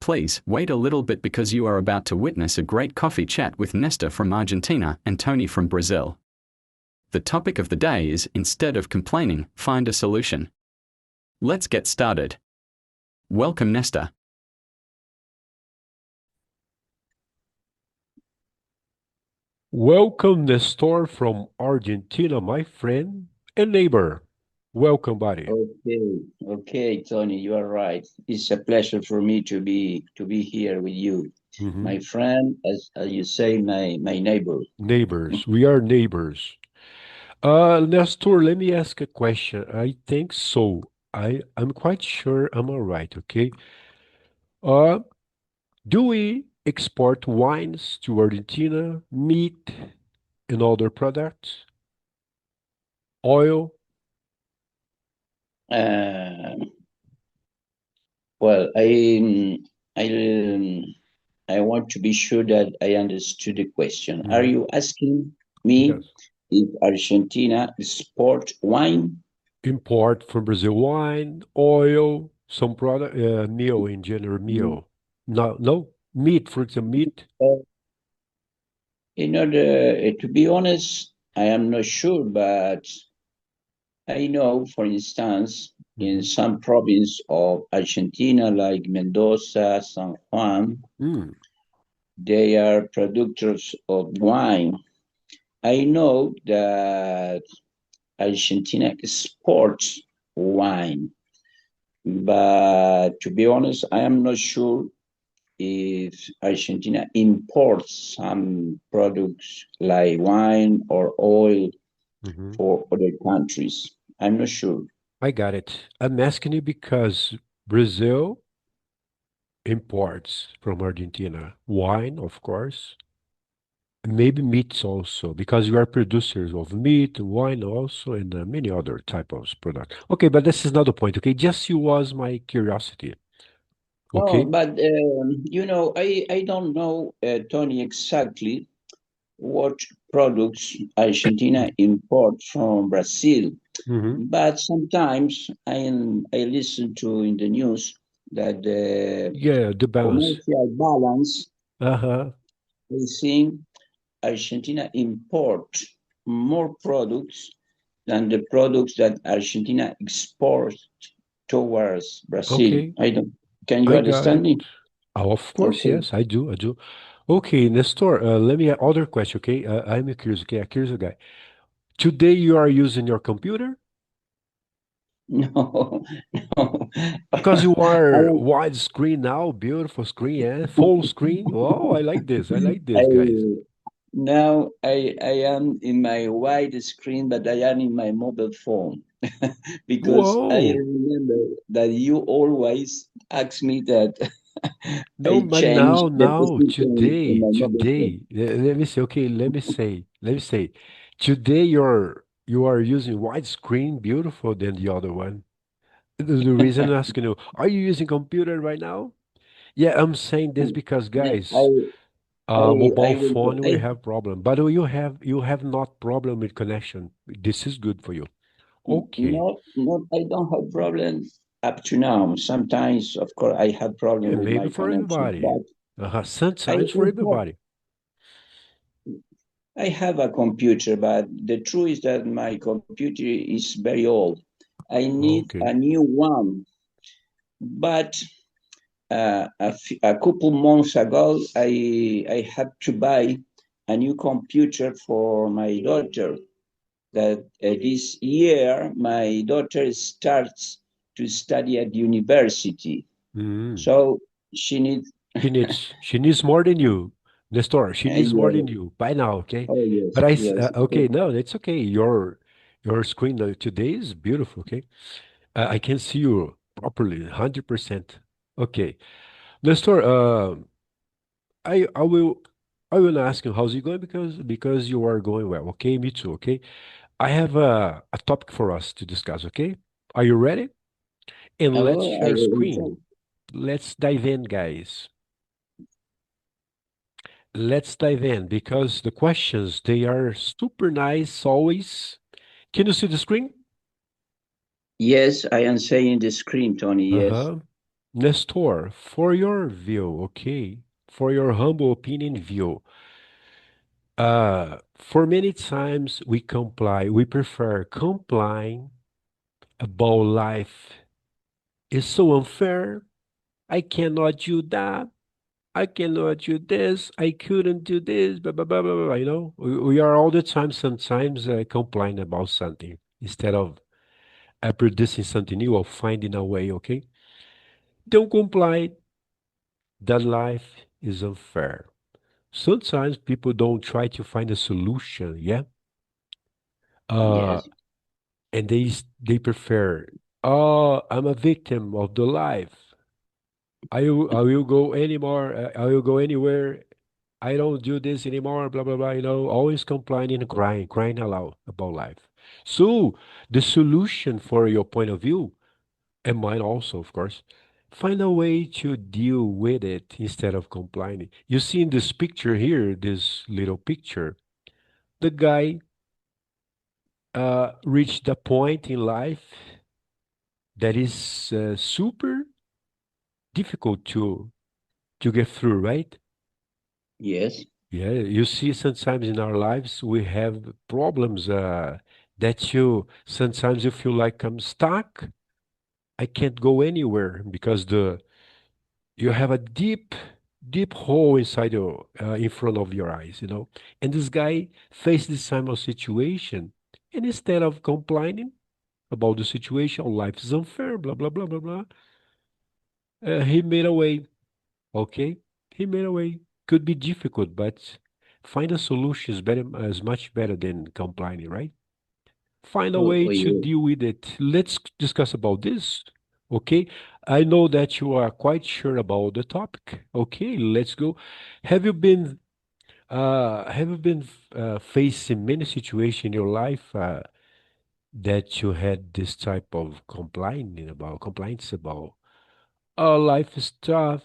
Please wait a little bit because you are about to witness a great coffee chat with Nestor from Argentina and Tony from Brazil. The topic of the day is, instead of complaining, find a solution. Let's get started. Welcome, Nestor. Welcome, Nestor from Argentina, my friend and neighbor. Welcome, buddy. Okay, Tony, you are right. It's a pleasure for me to be here with you, Mhm. my friend, as you say, my neighbor. Neighbors, we are neighbors. Nestor, let me ask a question. I think so. I'm quite sure I'm all right, okay? Uh, do we export wines to Argentina, meat and other products, oil? Uh, well, I want to be sure that I understood the question. Are Mhm. you asking me Yes. if Argentina export wine? Import from Brazil wine, oil, some product, meal in general, meal. No, no, meat, for example, meat. Uh, to be honest, I am not sure, but I know, for instance, in Mhm. some province of Argentina, like Mendoza, San Juan, Mm, they are producers of wine. I know that Argentina exports wine, but to be honest, I am not sure if Argentina imports some products like wine or oil mhm. for other countries. I'm not sure. I got it. I'm asking you because Brazil imports from Argentina wine, of course, maybe meats also, because you are producers of meat, wine also, and many other type of product. Okay, but this is not the point. Okay, just you was my curiosity. Oh, Okay. but I don't know, Tony, exactly what products Argentina imports from Brazil. Mm-hmm. But sometimes I listen to in the news that the Yeah, the balance. commercial balance, Uh-huh. I think Argentina import more products than the products that Argentina exports towards Brazil. Okay, I don't. Can you I got understand it. me? Oh, of course, Okay. yes, I do. I do. Okay, Nestor, let me other question, okay? I'm a curious, okay, a curious guy. Today you are using your computer No, no. because you are I, widescreen now, beautiful screen, yeah, full screen. Oh, I like this. I like I this, guys. now I am in my wide screen, but I am in my mobile phone because I Whoa. remember that you always ask me that No, I but change the now, position in my mobile phone. today, let me say, okay, let me say, today you are using widescreen, beautiful than the other one. The reason I'm asking you, are you using computer right now? Yeah, I'm saying this because No, guys, I mobile will. phone we have problem, but you have not problem with connection. This is good for you. Okay, I don't have problems up to now. Sometimes, of course, I have problem yeah, with maybe my for connection, everybody. but I, Sometimes for I have everybody. I have a computer, but the truth is that my computer is very old. I need Okay, a new one. But a couple months ago, I had to buy a new computer for my daughter. That this year my daughter starts to study at university, mm. so she needs. She needs more than you. Nestor, she needs more than Yeah. you by now. Okay, Oh yes, but yes. okay, no, it's okay. Your screen today is beautiful. Okay, I can see you properly, 100%. Okay, Nestor, I I will ask you how's it going because you are going well. Okay, me too. Okay, I have a topic for us to discuss. Okay, are you ready? And let's Oh, I share will screen. enjoy. Let's dive in, guys. Let's dive in because the questions they are super nice always. Can you see the screen? Yes, I am saying the screen, Tony. Yes. Uh-huh. Nestor, for your view, okay, for your humble opinion view, for many times we prefer complying about life is so unfair. I cannot do that. I cannot do this. I couldn't do this. Blah, blah, blah, blah, blah. We are all the time sometimes complaining about something instead of producing something new or finding a way, okay? Don't comply that life is unfair. Sometimes people don't try to find a solution, yeah? Uh, Yes, and they prefer, oh, I'm a victim of the life. I will go anymore. I will go anywhere. I don't do this anymore. Blah blah blah. Always complaining and crying aloud about life. So the solution for your point of view and mine also, of course, find a way to deal with it instead of complaining. You see in this picture here, this little picture, the guy reached a point in life that is super difficult to get through, right? yes. Yeah, you see, sometimes in our lives we have problems that you sometimes you feel like I'm stuck. I can't go anywhere because the you have a deep hole inside your in front of your eyes, And this guy faced this kind of situation, and instead of complaining about the situation, "Oh, life is unfair, blah blah blah blah blah," he made a way. Okay, he made a way. Could be difficult, but find a solution is much better than complaining, right? Find a Oh, way oh, to yeah. deal with it. Let's discuss about this. Okay, I know that you are quite sure about the topic. Okay, let's go. Have you been facing many situations in your life that you had this type of complaints about? Oh, life is tough.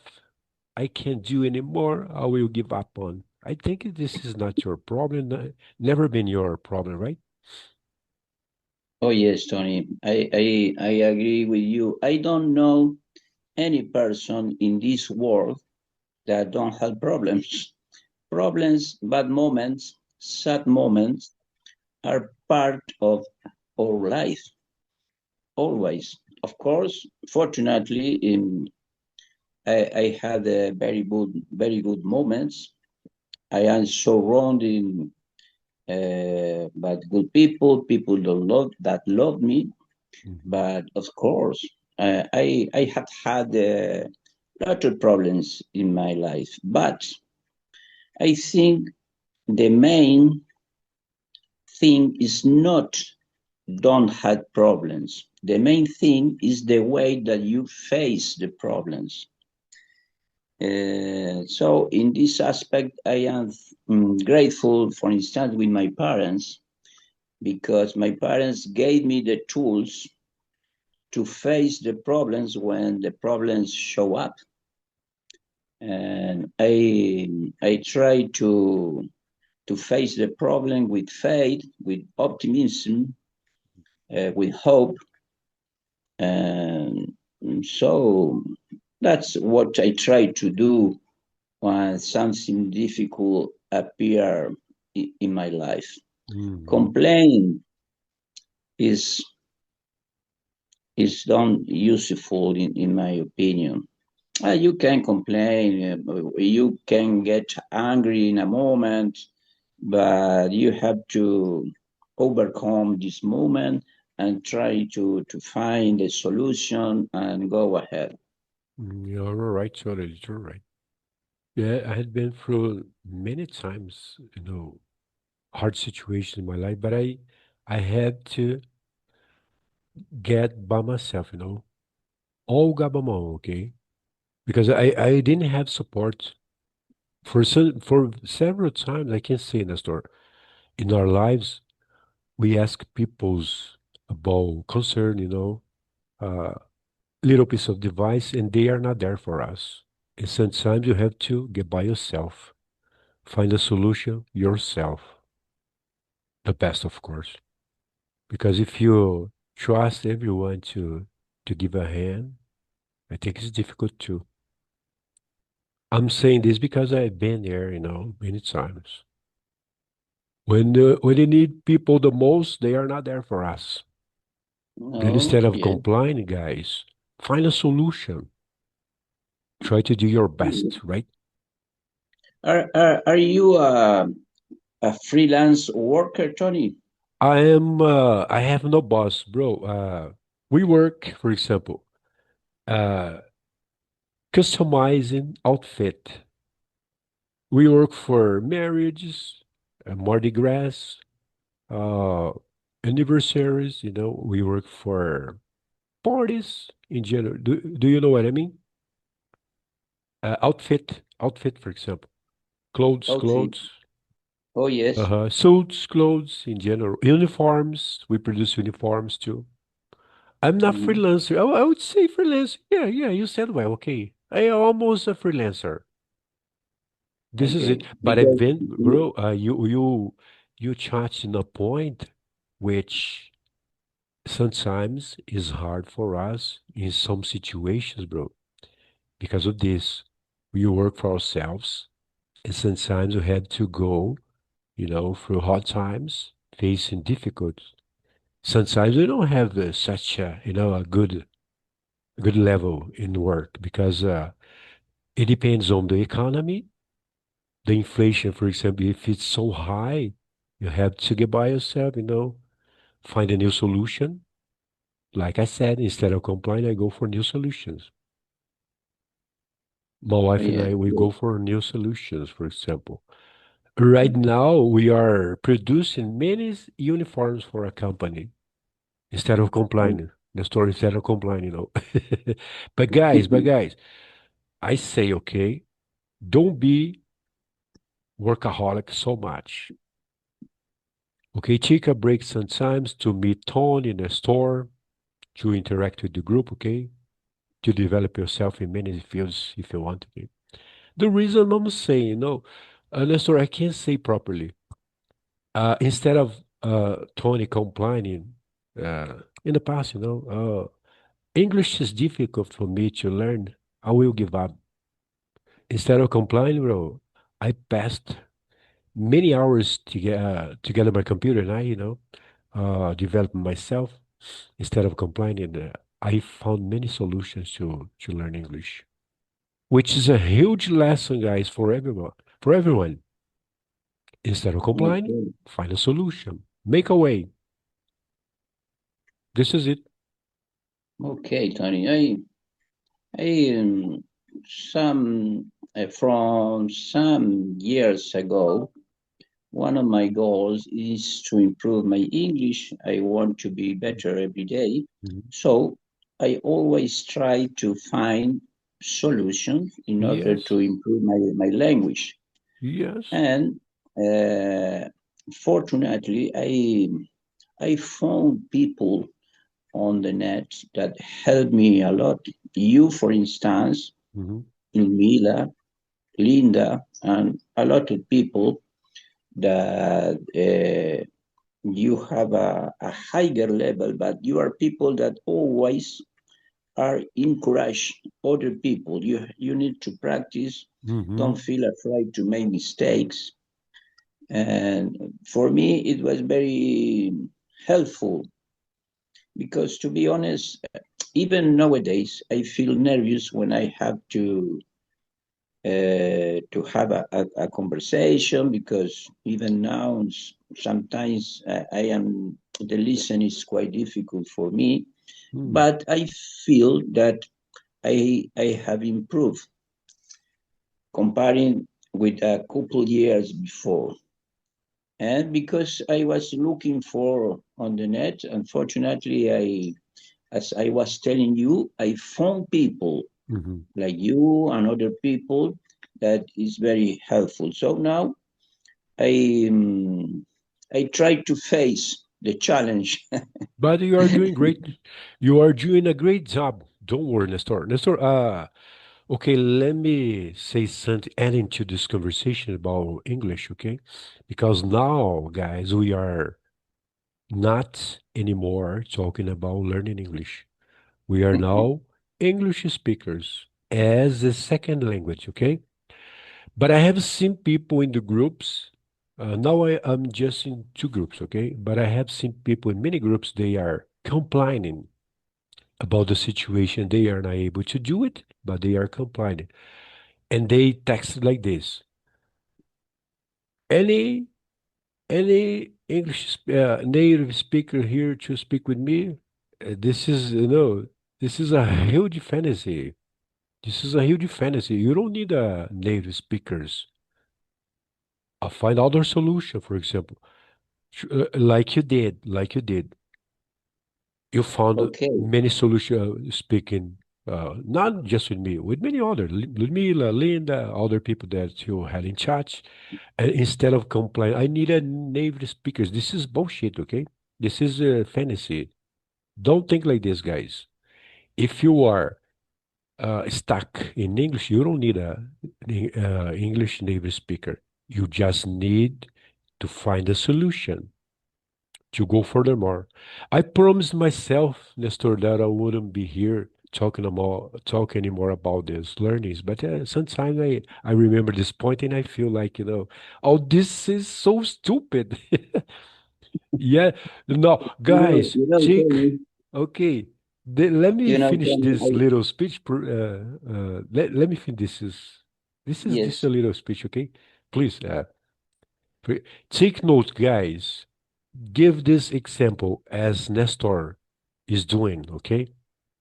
I can't do anymore. I will give up on. I think this is not your problem. Never been your problem, right? Oh, yes, Tony. I agree with you. I don't know any person in this world that don't have problems. Problems, bad moments, sad moments are part of our life, always. Of course, fortunately, I had very good moments. I am surrounded by good people, people that love me. Mhm. But of course, I have had a lot of problems in my life. But I think the main thing is not don't have problems. The main thing is the way that you face the problems. So in this aspect, I am grateful, for instance, with my parents because my parents gave me the tools to face the problems when the problems show up, and I try to face the problem with faith, with optimism, with hope, and so that's what I try to do when something difficult appear in my life. Mhm. Complain is is not useful in my opinion. You can complain, you can get angry in a moment, but you have to overcome this moment and try to find a solution and go ahead. You're right, totally, you're right. Yeah, I had been through many times, hard situations in my life, but I had to get by myself, all got by my own, okay? Because I didn't have support for several times. I can say in the store in our lives, we ask people's about concern, uh, little piece of device, and they are not there for us. And sometimes you have to get by yourself, find a solution yourself, the best, of course. Because if you trust everyone to give a hand, I think it's difficult too. I'm saying this because I've been there, many times. When they need people the most, they are not there for us. Then No, instead of yeah. complaining, guys, find a solution. Try to do your best, right? Are you a freelance worker, Tony? I have no boss, bro. We work, for example, uh, customizing outfit. We work for marriages, Mardi Gras, uh, anniversaries, we work for parties in general. Do you know what I mean? Outfit, for example, clothes, Outfit. clothes, Oh, yes. suits, clothes in general, uniforms. We produce uniforms too. I'm not Mm, freelancer. I would say freelancer. Yeah, yeah, you said well. Okay, I am almost a freelancer. This is it. okay. But I've Because been, bro. You touched on a point which sometimes is hard for us in some situations, bro. Because of this, we work for ourselves, and sometimes we had to go, through hard times, facing difficult. Sometimes we don't have such a, a good level in work because it depends on the economy, the inflation, for example. If it's so high, you have to get by yourself, find a new solution. Like I said, instead of complying, I go for new solutions. My wife and yeah, I, we yeah. go for new solutions, for example. Right now, we are producing many uniforms for a company instead of complying. The store instead of complying. But guys, I say, okay, don't be workaholic so much. Okay, take a break sometimes to meet Tone in the store, to interact with the group, okay? To develop yourself in many fields if you want to. The reason I'm saying, Nestor, I can't say properly. Instead of Tony complaining in the past, English is difficult for me to learn. I will give up. Instead of complaining, bro, I passed many hours to get on my computer and develop myself. Instead of complaining, I found many solutions to learn English, which is a huge lesson, guys, for everyone. For everyone, instead of complaining, Okay. find a solution, make a way. This is it. Okay, Tony. I some from some years ago, one of my goals is to improve my English. I want to be better every day. Mhm. So I always try to find solutions in order to Yes, improve my language. yes. And uh, fortunately, I found people on the net that helped me a lot. You, for instance, Mhm. Mila, Linda, and a lot of people that you have a higher level, but you are people that always are encourage other people. You need to practice. Don't Mhm. feel afraid to make mistakes. And for me, it was very helpful because, to be honest, even nowadays, I feel nervous when I have to have a conversation because even now sometimes I am the listen is quite difficult for me, Mm. but I feel that I have improved comparing with a couple years before. And because I was looking for on the net, unfortunately, as I was telling you, I found people Mhm. like you and other people that is very helpful. So now I um, I try to face the challenge. But you are doing great. You are doing a great job. Don't worry, Nestor. Nestor, okay, let me say something adding to this conversation about English, okay? Because now, guys, we are not anymore talking about learning English. We are now English speakers as a second language, okay? But I have seen people in the groups. Now I'm just in two groups, okay? But I have seen people in many groups, they are complaining about the situation. They are not able to do it, but they are complaining. And they text like this. Any any native speaker here to speak with me? This is, this is a huge fantasy. This is a huge fantasy. You don't need native speakers. I'll find other solution, for example. Like you did. You found Okay. many solutions speaking, not just with me, with many other, Ludmila, Linda, other people that you had in chat. And instead of complaining, I need a native speakers. This is bullshit, okay? This is a fantasy. Don't think like this, guys. If you are stuck in English, you don't need a English native speaker. You just need to find a solution to go furthermore. I promised myself, Nestor, that I wouldn't be here talk anymore about these learnings. But sometimes I remember this point and I feel like, oh, this is so stupid. Yeah, no, guys, Tony, okay. Let me finish Tony, this little speech. Let me finish this is just yes, a little speech, okay? Please, take note, guys. Give this example as Nestor is doing, okay?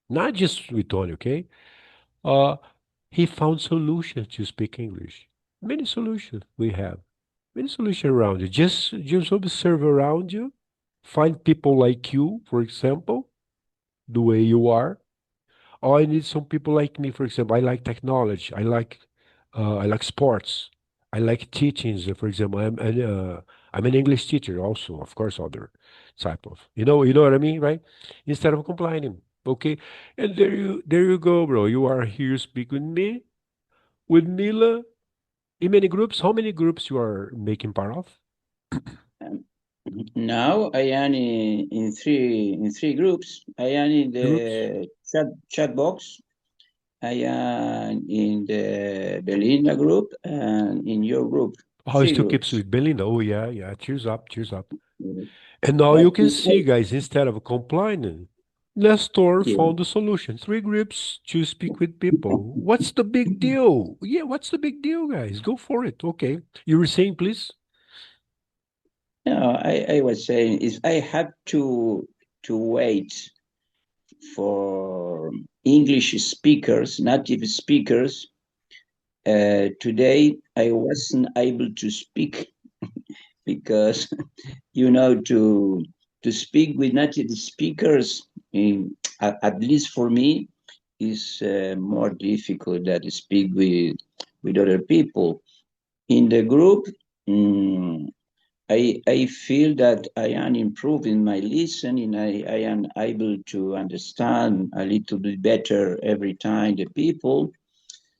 Not just with Tony, okay? Uh, he found solutions to speak English. Many solutions we have. Many solutions around you. Just observe around you. Find people like you, for example, the way you are. Oh, I need some people like me, for example. I like technology. I like sports. I like teachings. For example, I'm an English teacher also, of course, other type of. You know what I mean, right? Instead of complaining, okay. And there you go, bro. You are here speak with Mila in many groups. How many groups you are making part of? um, now I am in three groups. I am in Groups. the chat box. I am in the Belinda group and in your group. Oh, it Three still keeps groups. with Belinda. Oh yeah, yeah. Cheers up, cheers up. Yes. And now But you can see, guys, instead of complaining, Nestor yeah. found the solution. Three groups to speak with people. What's the big deal? Yeah, what's the big deal, guys? Go for it. Okay. You were saying, please? No, I was saying is I had to wait for English speakers, native speakers. Today I wasn't able to speak because to speak with native speakers, at least for me, is more difficult than to speak with other people. In the group, mm, I feel that I am improving my listening. I am able to understand a little bit better every time the people.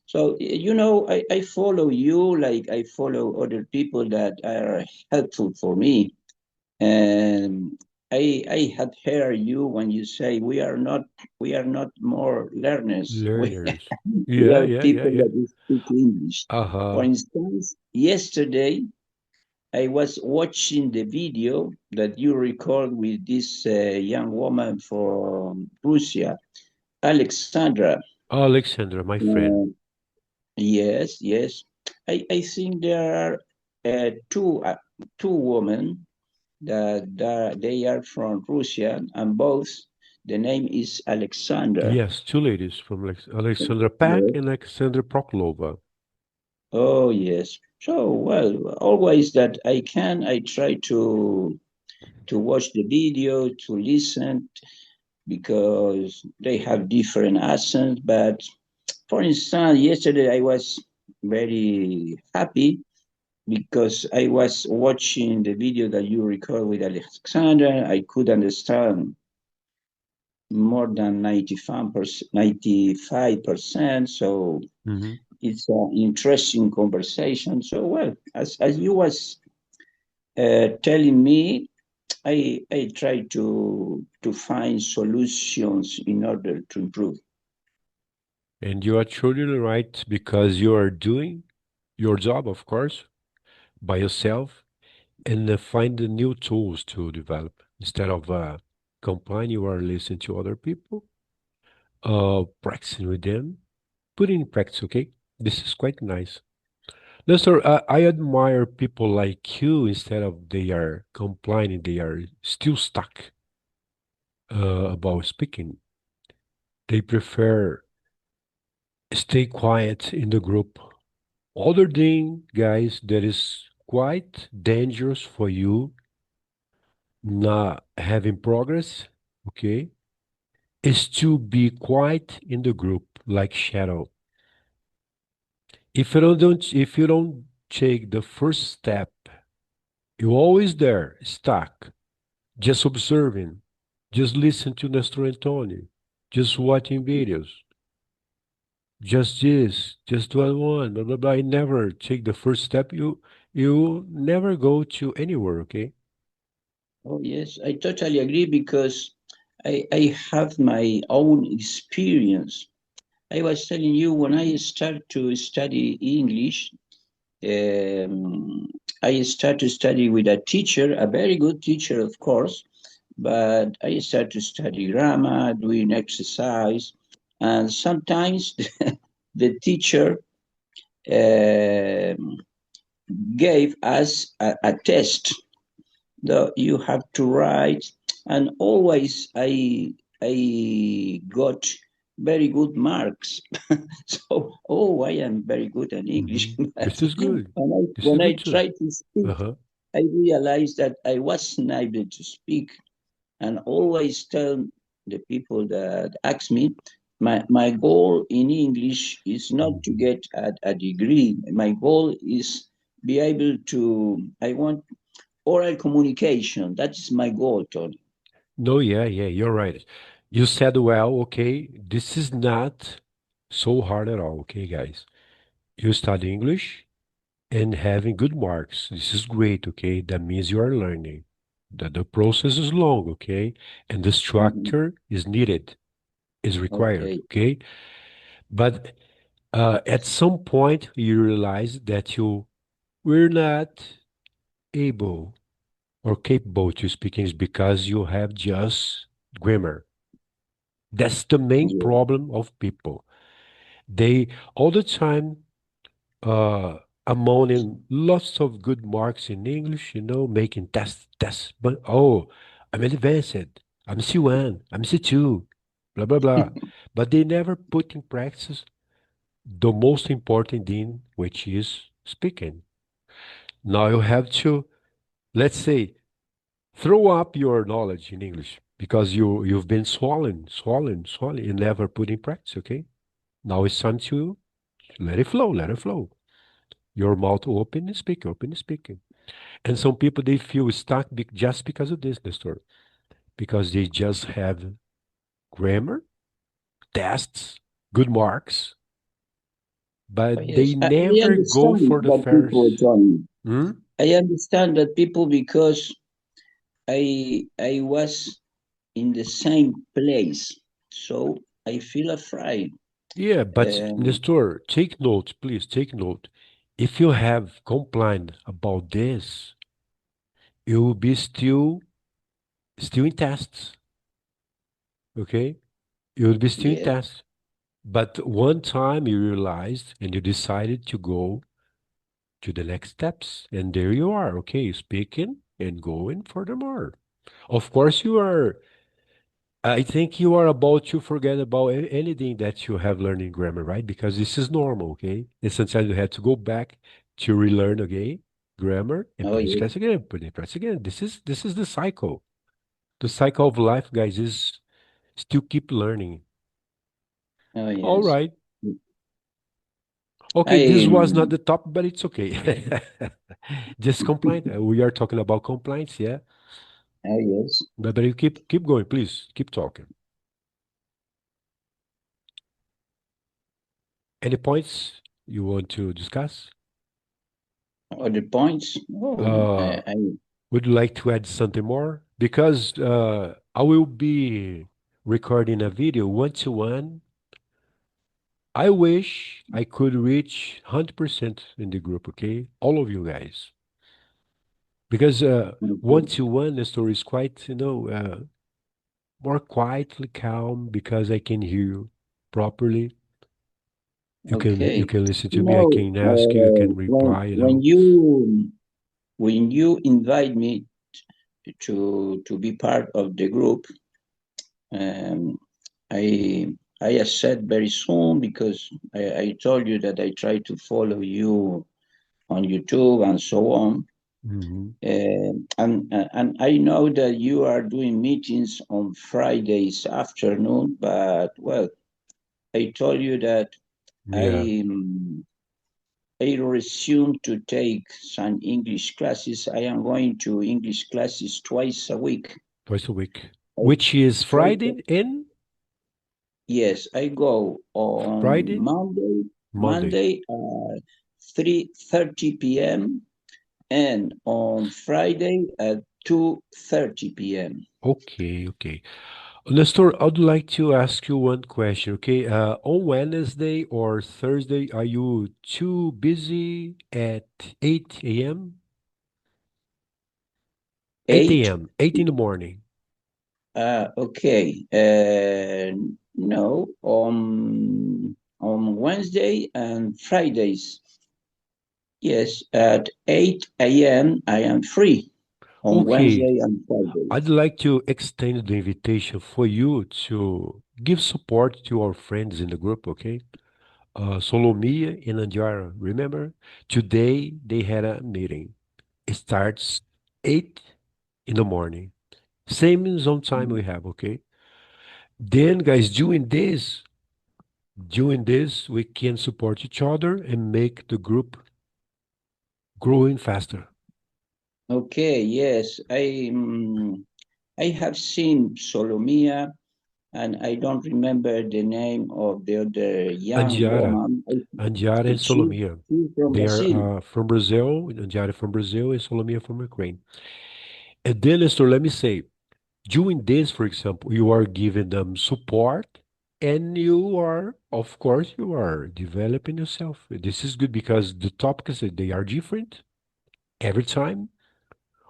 So, I follow you like I follow other people that are helpful for me. And I had heard you when you say we are not more learners. We, Learners. we Yeah, are yeah, yeah, people yeah. that speak English. For Uh-huh. instance, yesterday I was watching the video that you record with this young woman from Russia, Alexandra. Alexandra, my friend. Uh, yes, yes. I think there are two women that they are from Russia, and both the name is Alexander. Yes, two ladies from Alexandra Pack Yes. and Alexandra Proklova. Oh, yes. So, well, always that I can, I try to watch the video, to listen, because they have different accents. But for instance, yesterday I was very happy because I was watching the video that you record with Alexander. I could understand more than 95%. So Mm-hmm. it's an interesting conversation. So, well, as you was telling me, I try to find solutions in order to improve. And you are truly right because you are doing your job, of course, by yourself and find the new tools to develop instead of complaining or listening to other people, practicing with them, putting in practice, okay? This is quite nice. Lester, I admire people like you instead of they are complaining, they are still stuck about speaking. They prefer stay quiet in the group. Other thing, guys, that is quite dangerous for you not having progress, okay, is to be quiet in the group like shadow. If you don't take the first step, you're always there, stuck, just observing, just listen to Nestor and Tony, just watching videos, just this, just one, blah blah blah. You never take the first step. You never go to anywhere. Okay. Oh, yes, I totally agree because I have my own experience. I was telling you when I started to study English, um, I started to study with a teacher, a very good teacher, of course, but I started to study grammar, doing exercise, and sometimes the teacher um gave us a test that you have to write, and always I got very good marks. So, oh, I am very good in English. But This is good. This is when I good too. try to speak, Uh-huh. I realized that I wasn't able to speak, and always tell the people that ask me, my goal in English is not to Mhm. get a degree. My goal is be able to, I want oral communication. That is my goal, Tony. No, yeah, you're right. You said well, okay. This is not so hard at all, okay, guys. You study English and having good marks. This is great, okay? That means you are learning. That the process is long, okay? And the Mhm. structure is needed, is required, Okay. okay? But at some point, you realize that you were not able or capable to speak English because you have just grammar. That's the main Yeah. problem of people. They all the time uh, amounting lots of good marks in English, making tests. But I'm advanced. I'm C1. I'm C2. Blah blah blah. But they never put in practice the most important thing, which is speaking. Now you have to, let's say, throw up your knowledge in English because you've been swallowing, and never put in practice. Okay. Now it's time to let it flow. Let it flow. Your mouth open and speak. And some people they feel stuck just because of this, Nestor, because they just have grammar, tests, good marks, Oh, but they yes. I never go understand for the that people, first. Tony. Hmm? I understand that people because I was in the same place, so I feel afraid. Yeah, but Um, Nestor, take note, please take note. If you have complained about this, you will be still in tests, okay? You will be still in yeah. tests. But one time you realized and you decided to go to the next steps. And there you are, okay, speaking and going furthermore. Of course, I think you are about to forget about anything that you have learned in grammar, right? Because this is normal, okay? And sometimes you have to go back to relearn again grammar and Oh, put in yes. class again, put in class again. This is the cycle. The cycle of life, guys, is still keep learning. Oh, All yes. right. Okay, this I. was not the top, but it's okay. Just complaint. We are talking about complaints, yeah. Oh, yes. But you keep going, please. Keep talking. Any points you want to discuss? Other points. Oh, Uh, I. would you like to add something more? Because I will be recording a video one to one I wish I could reach 100% in the group, okay? All of you guys. Because Okay. one-to-one, the story is quite, more quietly calm because I can hear you properly. You Okay. can listen to You me. I know, can ask you. You can reply. when you invite me to be part of the group, um, I I accept very soon because I told you that I try to follow you on YouTube and so on. Mhm. And I know that you are doing meetings on Fridays afternoon, but well, I told you that Yeah, I I resume to take some English classes. I am going to English classes twice a week. twice a week, I- which is Twice. Friday and Yes, I go on Friday, Monday. Monday at 3:30 p.m. and on Friday at 2:30 p.m. Okay, okay. Nestor, I'd like to ask you one question, okay? On Wednesday or Thursday, are you too busy at 8 a.m.? 8 8. a.m., 8 in the morning. Okay. No, on Wednesday and Fridays. Yes, at 8 a.m. I am free on Okay, Wednesday and Fridays. I'd like to extend the invitation for you to give support to our friends in the group, okay? Solomia and Anjara, remember? Today they had a meeting. It starts 8 in the morning. Same zone time we have, okay? Then, guys, doing this, we can support each other and make the group growing faster. Okay, yes, I have seen Solomia, and I don't remember the name of the other young Andiara, woman. Andiara and She, Solomia. she's from They are Brazil. from Brazil, Andiara from Brazil and Solomia from Ukraine. And then, Nestor, let me say, doing this, for example, you are giving them support and you are, of course, you are developing yourself. This is good because the topics, they are different every time.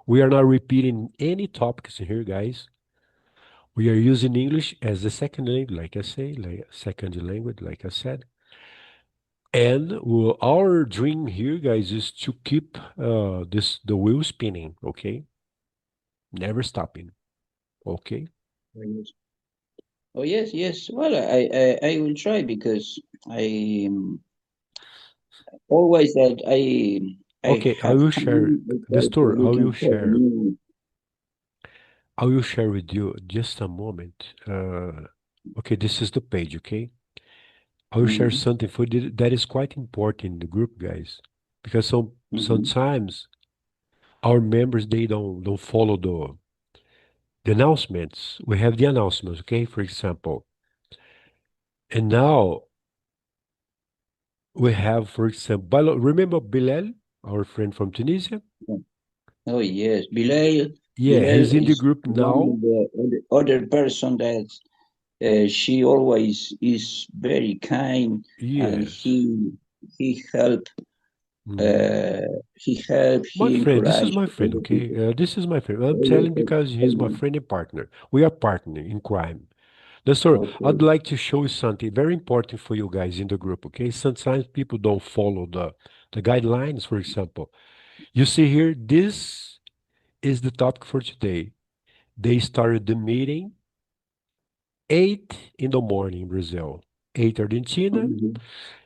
We are not repeating any topics here, guys. We are using English as a second language, like I say, like second language, like I said. And our dream here, guys, is to keep the wheel spinning. Okay, never stopping. Okay. Oh yes, yes. Well, I will try because I always that I Okay, I have will share time. I the try to story. looking for new. I will share with you just a moment. Okay, this is the page. Okay, I will share Mhm, something for that is quite important in the group, guys, because mhm. sometimes our members they don't follow the announcements. We have the announcements. Okay, for example, and now we have, for example, remember Bilal, our friend from Tunisia? Oh yes, Bilal. Yeah, Bilal he's in the is group one now. of the other person that she always is very kind, and Yes. he help Mhm. uh, he My friend, this is encourage my all friend, the okay? people. This is my friend. I'm Oh, yes, telling because he's my oh, friend and partner. We are partner in crime. Lester, I'd okay. like to show you something very important for you guys in the group, okay? Sometimes people don't follow the guidelines, for example. You see here, this is the topic for today. They started the meeting 8 in the morning in Brazil, 8 Argentina, Mhm.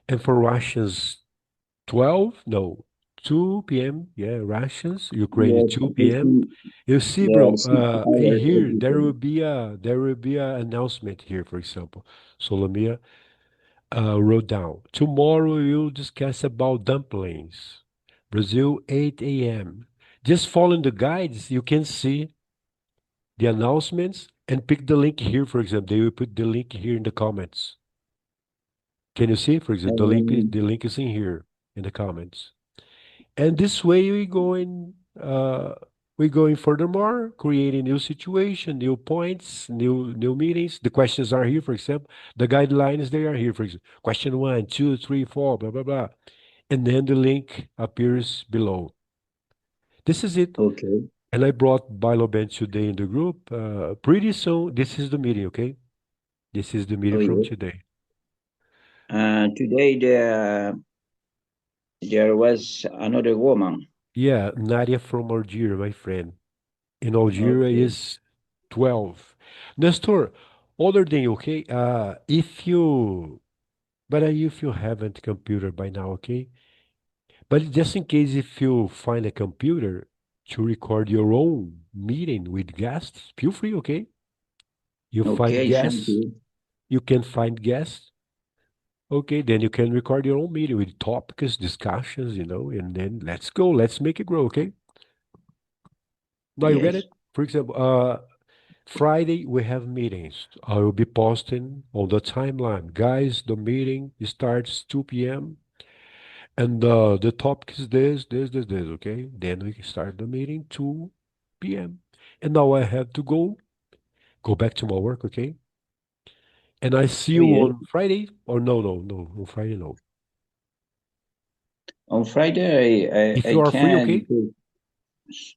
and for Russians, 12, no, 2 p.m. Yeah, Russians, Ukraine, Yes, 2 I p.m. think You see, there are bro, six in hours of here, difference. there will be a announcement here, for example. Solomia wrote down, tomorrow we'll discuss about dumplings. Brazil, 8 a.m. Just following the guides, you can see the announcements and pick the link here, for example. They will put the link here in the comments. Can you see, for example, Um, the link is in here in the comments. And this way we go in. We're going furthermore, creating new situation, new points, new meetings. The questions are here, for example. The guidelines, they are here, for example. Question 1, 2, 3, 4, blah, blah, blah. And then the link appears below. This is it. Okay. And I brought Biloben today in the group. Pretty soon, this is the meeting, okay? This is the Oh, meeting from yeah. today. Today there was another woman. Yeah, Nadia from Algeria, my friend. In Algeria Okay. is 12. Nestor, other thing, okay? If you haven't computer by now, okay? But just in case if you find a computer to record your own meeting with guests, feel free, okay? You find Okay, thank guests, you. you can find guests, okay? Then you can record your own meeting with topics, discussions, and then let's go, let's make it grow, okay? Now you get Yes. it? For example, Friday we have meetings. I will be posting on the timeline. Guys, the meeting starts 2 p.m. and the topic is this, okay? Then we start the meeting 2 p.m. And now I have to go back to my work, okay? And I see Oh, you yes. on Friday or no, on Friday no. On Friday, If I you are free, can. okay? Because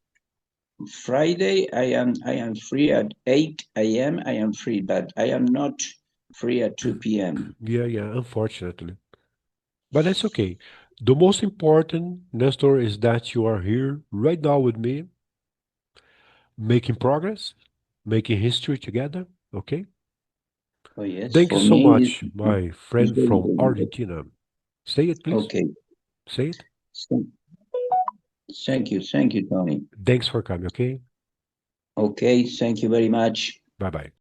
Friday, I am free at 8 a.m. I am free, but I am not free at 2 p.m. Yeah, unfortunately. But that's okay. The most important, Nestor, is that you are here right now with me, making progress, making history together. Okay. Oh, yes. Thank you For so me, much, my it's friend very from good. Argentina. Say it, please. Okay. Say it. Thank thank you, Tony. Thanks for coming. Okay. Okay, thank you very much. Bye bye.